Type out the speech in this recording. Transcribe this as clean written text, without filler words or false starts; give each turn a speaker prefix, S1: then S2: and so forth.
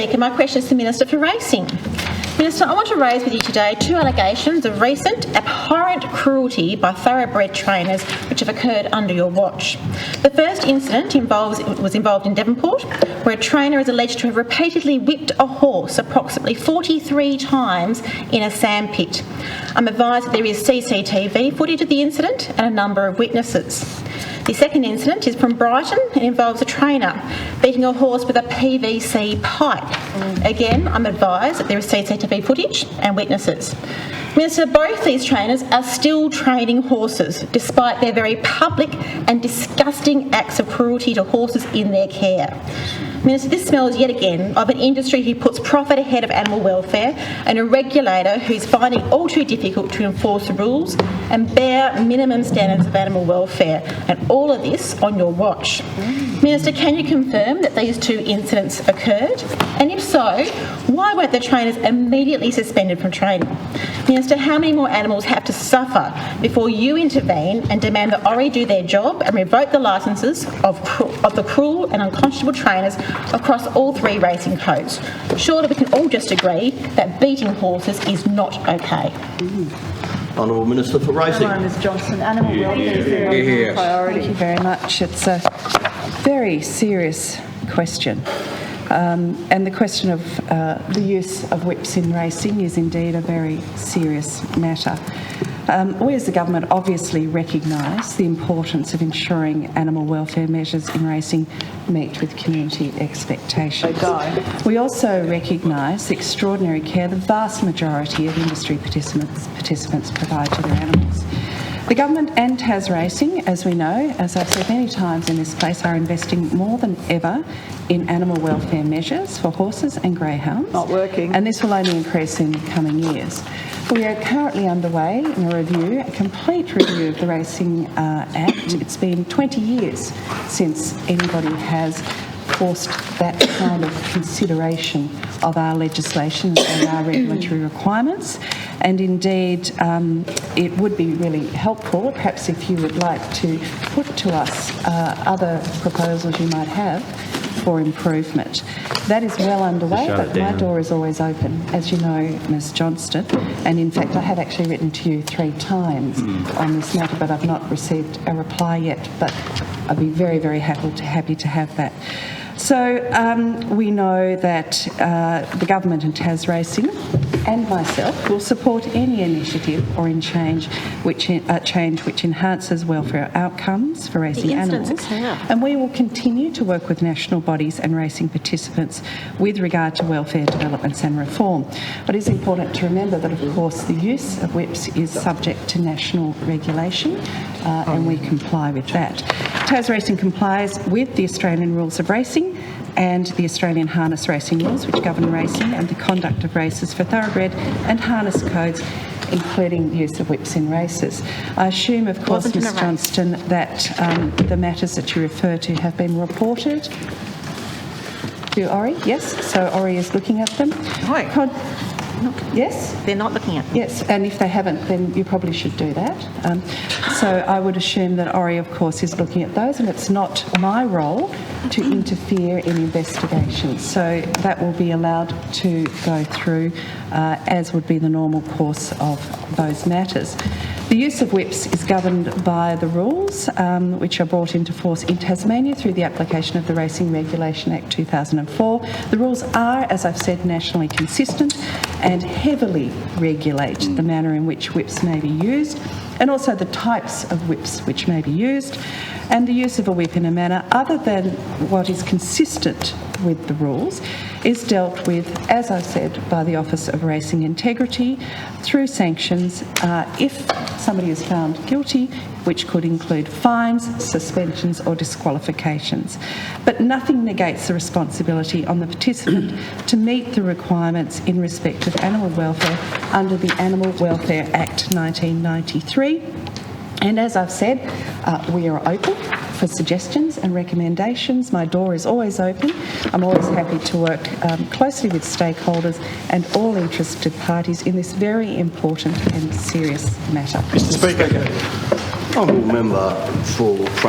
S1: Speaker, my question is to the Minister for Racing. Minister, I want to raise with you today 2 allegations of recent abhorrent cruelty by thoroughbred trainers which have occurred under your watch. The first incident was involved in Devonport, where a trainer is alleged to have repeatedly whipped a horse approximately 43 times in a sandpit. I'm advised that there is CCTV footage of the incident and a number of witnesses. The second incident is from Brighton and involves a trainer beating a horse with a PVC pipe. Again, I'm advised that there is CCTV footage and witnesses. Minister, both these trainers are still training horses despite their very public and disgusting acts of cruelty to horses in their care. Minister, this smells yet again of an industry who puts profit ahead of animal welfare and a regulator who's finding it all too difficult to enforce the rules and bare minimum standards of animal welfare, and all of this on your watch. Minister, can you confirm that these 2 incidents occurred? And if so, why weren't the trainers immediately suspended from training? Minister, how many more animals have to suffer before you intervene and demand that ORI do their job and revoke the licences of the cruel and unconscionable trainers across all 3 racing codes? Surely we can all just agree that beating horses is not okay.
S2: Honourable Minister for Racing.
S3: Ms Johnston, animal welfare is the number 1 priority.
S4: Thank you very much. It's a very serious question. And the question of the use of whips in racing is indeed a very serious matter. We as the government obviously recognise the importance of ensuring animal welfare measures in racing meet with community expectations. We also recognise the extraordinary care the vast majority of industry participants provide to their animals. The government and Tas Racing, as we know, as I've said many times in this place, are investing more than ever in animal welfare measures for horses and greyhounds.
S3: Not working.
S4: And this will only increase in coming years. We are currently underway in a complete review of the Racing Act. It's been 20 years since anybody has forced that kind of consideration of our legislation and our regulatory requirements. And indeed, it would be really helpful, perhaps if you would like to put to us other proposals you might have for improvement. That is well underway, but my door is always open, as you know, Ms Johnston. And in fact, I have actually written to you 3 times on this matter, but I've not received a reply yet. But I'd be very, very happy to have that. So we know that the government and Tas Racing and myself will support any initiative or change which enhances welfare outcomes for racing animals. And we will continue to work with national bodies and racing participants with regard to welfare developments and reform. But it's important to remember that, of course, the use of whips is subject to national regulation, and we comply with that. Tas Racing complies with the Australian Rules of Racing and the Australian Harness Racing Rules, which govern racing and the conduct of races for thoroughbred and harness codes, including the use of whips in races. I assume, of course, Ms Johnston, that the matters that you refer to have been reported to ORI. Yes, so ORI is looking at them. Yes?
S1: They're not looking at them.
S4: Yes, and if they haven't, then you probably should do that. So I would assume that ORI, of course, is looking at those, and it's not my role to interfere in investigations. So that will be allowed to go through, as would be the normal course of those matters. The use of whips is governed by the rules which are brought into force in Tasmania through the application of the Racing Regulation Act 2004. The rules are, as I've said, nationally consistent and heavily regulate the manner in which whips may be used, and also the types of whips which may be used, and the use of a whip in a manner other than what is consistent with the rules is dealt with, as I've said, by the Office of Racing Integrity through sanctions if somebody is found guilty, which could include fines, suspensions or disqualifications. But nothing negates the responsibility on the participant to meet the requirements in respect of animal welfare under the Animal Welfare Act 1993. And as I've said, we are open for suggestions and recommendations. My door is always open. I'm always happy to work closely with stakeholders and all interested parties in this very important and serious matter.
S2: Mr. Speaker, Honourable Member for